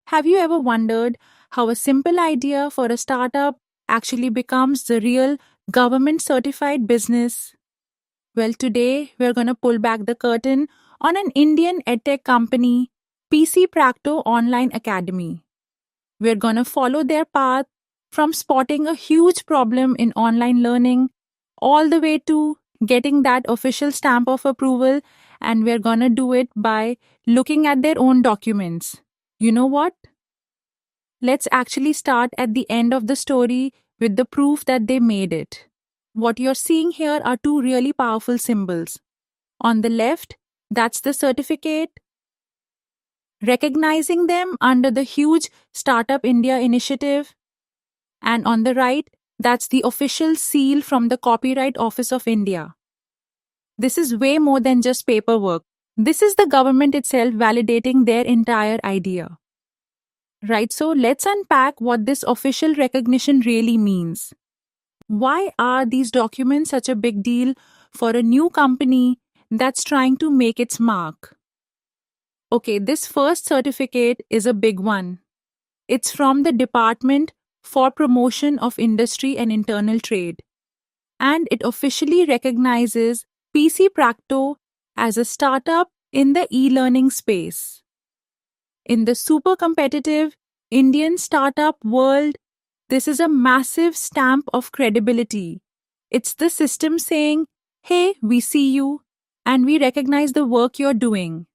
Have you ever wondered how a simple idea for a startup actually becomes the real government certified business? Well, today we're going to pull back the curtain on an Indian edtech company, PC Practo Online Academy. We're going to follow their path from spotting a huge problem in online learning all the way to getting that official stamp of approval, and we're going to do it by looking at their own documents. You know what? Let's actually start at the end of the story with the proof that they made it. What you're seeing here are two really powerful symbols. On the left, that's the certificate, recognizing them under the huge Startup India initiative. And on the right, that's the official seal from the Copyright Office of India. This is way more than just paperwork. This is the government itself validating their entire idea. Right, so let's unpack what this official recognition really means. Why are these documents such a big deal for a new company that's trying to make its mark? Okay, this first certificate is a big one. It's from the Department for Promotion of Industry and Internal Trade, and it officially recognizes PC Practo as a startup in the e-learning space. In the super competitive Indian startup world, this is a massive stamp of credibility. It's the system saying, hey, we see you and we recognize the work you're doing.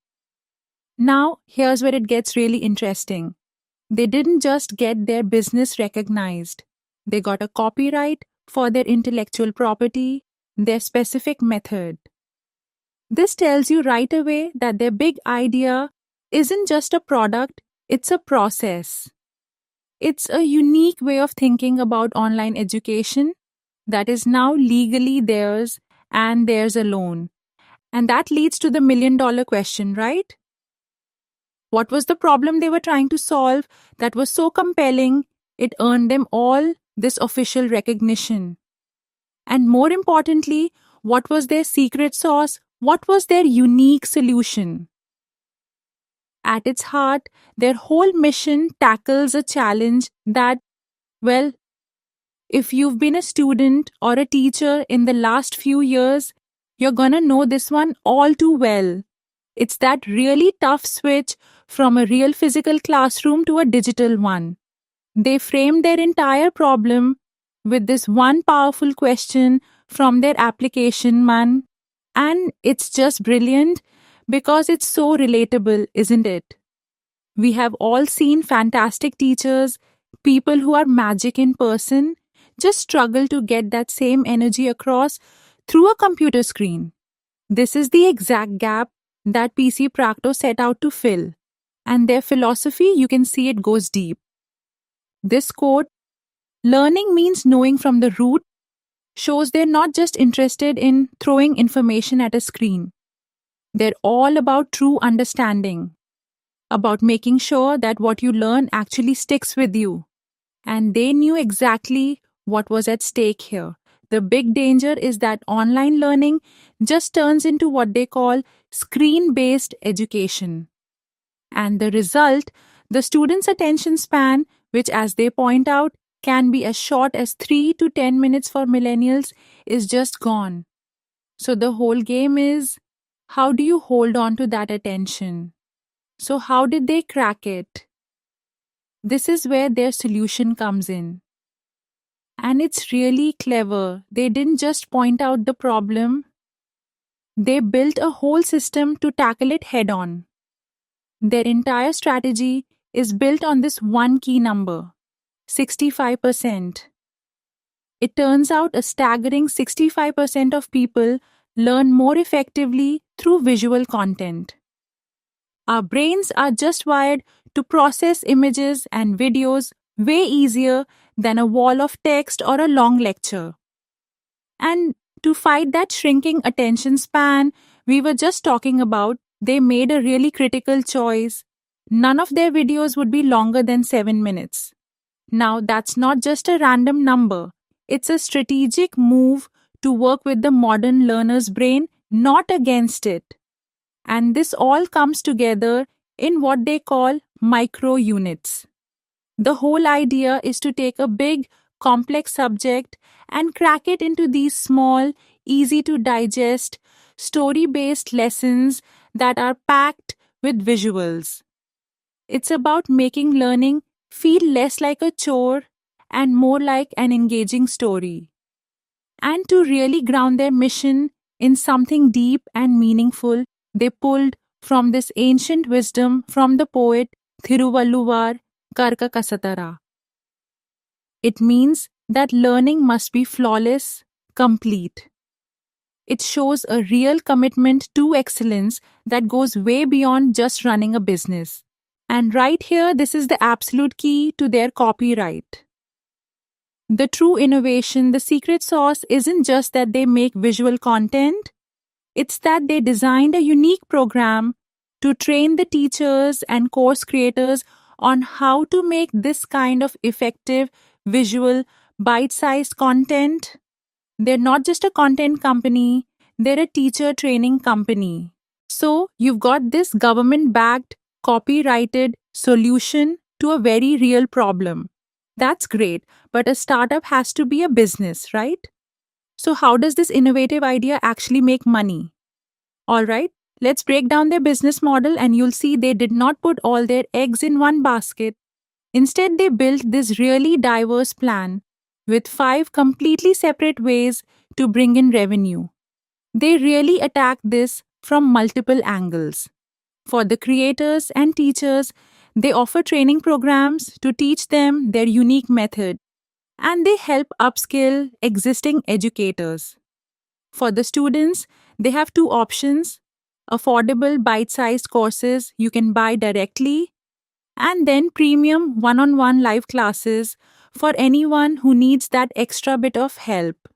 Now, here's where it gets really interesting. They didn't just get their business recognized. They got a copyright for their intellectual property, their specific method. This tells you right away that their big idea isn't just a product, it's a process. It's a unique way of thinking about online education that is now legally theirs and theirs alone. And that leads to the million-dollar question, right? What was the problem they were trying to solve that was so compelling it earned them all this official recognition? And more importantly, what was their secret sauce? What was their unique solution? At its heart, their whole mission tackles a challenge that, well, if you've been a student or a teacher in the last few years, you're gonna know this one all too well. It's that really tough switch from a real physical classroom to a digital one. They framed their entire problem with this one powerful question from their application, man. And it's just brilliant because it's so relatable, isn't it? We have all seen fantastic teachers, people who are magic in person, just struggle to get that same energy across through a computer screen. This is the exact gap that PC Practo set out to fill. And their philosophy, you can see it goes deep. This quote, learning means knowing from the root, shows they're not just interested in throwing information at a screen. They're all about true understanding, about making sure that what you learn actually sticks with you. And they knew exactly what was at stake here. The big danger is that online learning just turns into what they call screen-based education. And the result, the student's attention span, which as they point out, can be as short as 3 to 10 minutes for millennials, is just gone. So the whole game is, how do you hold on to that attention? So how did they crack it? This is where their solution comes in. And it's really clever. They didn't just point out the problem. They built a whole system to tackle it head on. Their entire strategy is built on this one key number, 65%. It turns out a staggering 65% of people learn more effectively through visual content. Our brains are just wired to process images and videos way easier than a wall of text or a long lecture. And to fight that shrinking attention span we were just talking about, they made a really critical choice. None of their videos would be longer than 7 minutes. Now, that's not just a random number. It's a strategic move to work with the modern learner's brain, not against it. And this all comes together in what they call micro units. The whole idea is to take a big, complex subject and crack it into these small, easy to digest, story based lessons that are packed with visuals. It's about making learning feel less like a chore and more like an engaging story. And to really ground their mission in something deep and meaningful, they pulled from this ancient wisdom from the poet Thiruvalluvar Karka Kasatara. It means that learning must be flawless, complete. It shows a real commitment to excellence that goes way beyond just running a business. And right here, this is the absolute key to their copyright. The true innovation, the secret sauce, isn't just that they make visual content, it's that they designed a unique program to train the teachers and course creators on how to make this kind of effective, visual, bite sized content. They're not just a content company, they're a teacher training company. So, you've got this government backed, copyrighted solution to a very real problem. That's great, but a startup has to be a business, right? So, how does this innovative idea actually make money? All right, let's break down their business model, and you'll see they did not put all their eggs in one basket. Instead, they built this really diverse plan with 5 completely separate ways to bring in revenue. They really attack this from multiple angles. For the creators and teachers, they offer training programs to teach them their unique method, and they help upskill existing educators. For the students, they have 2 options: affordable bite sized courses you can buy directly, and then premium one on one live classes for anyone who needs that extra bit of help.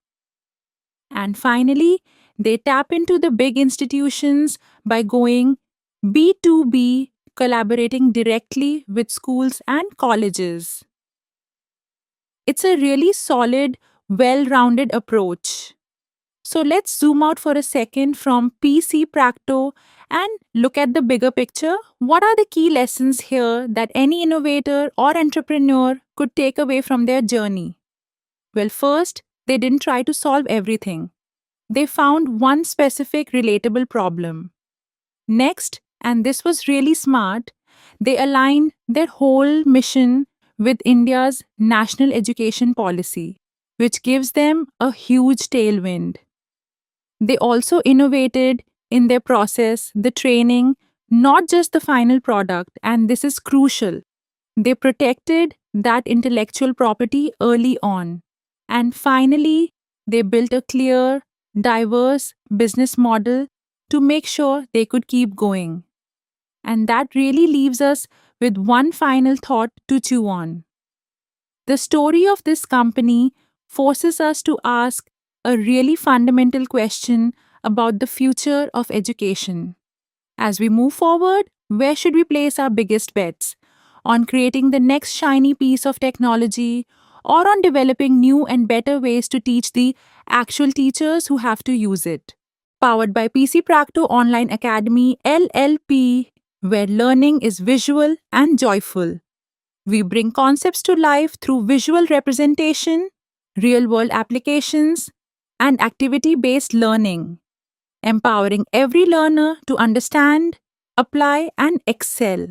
And finally, they tap into the big institutions by going B2B, collaborating directly with schools and colleges. It's a really solid, well rounded approach. So let's zoom out for a second from PC Practo and look at the bigger picture. What are the key lessons here that any innovator or entrepreneur could take away from their journey? Well, first, they didn't try to solve everything. They found one specific relatable problem. Next, and this was really smart, they aligned their whole mission with India's national education policy, which gives them a huge tailwind. They also innovated in their process, the training, not just the final product, and this is crucial. They protected that intellectual property early on. And finally, they built a clear, diverse business model to make sure they could keep going. And that really leaves us with one final thought to chew on. The story of this company forces us to ask a really fundamental question about the future of education. As we move forward, where should we place our biggest bets? On creating the next shiny piece of technology, or on developing new and better ways to teach the actual teachers who have to use it? Powered by PC Practo Online Academy LLP, where learning is visual and joyful. We bring concepts to life through visual representation, real world applications, and activity based learning, empowering every learner to understand, apply, and excel.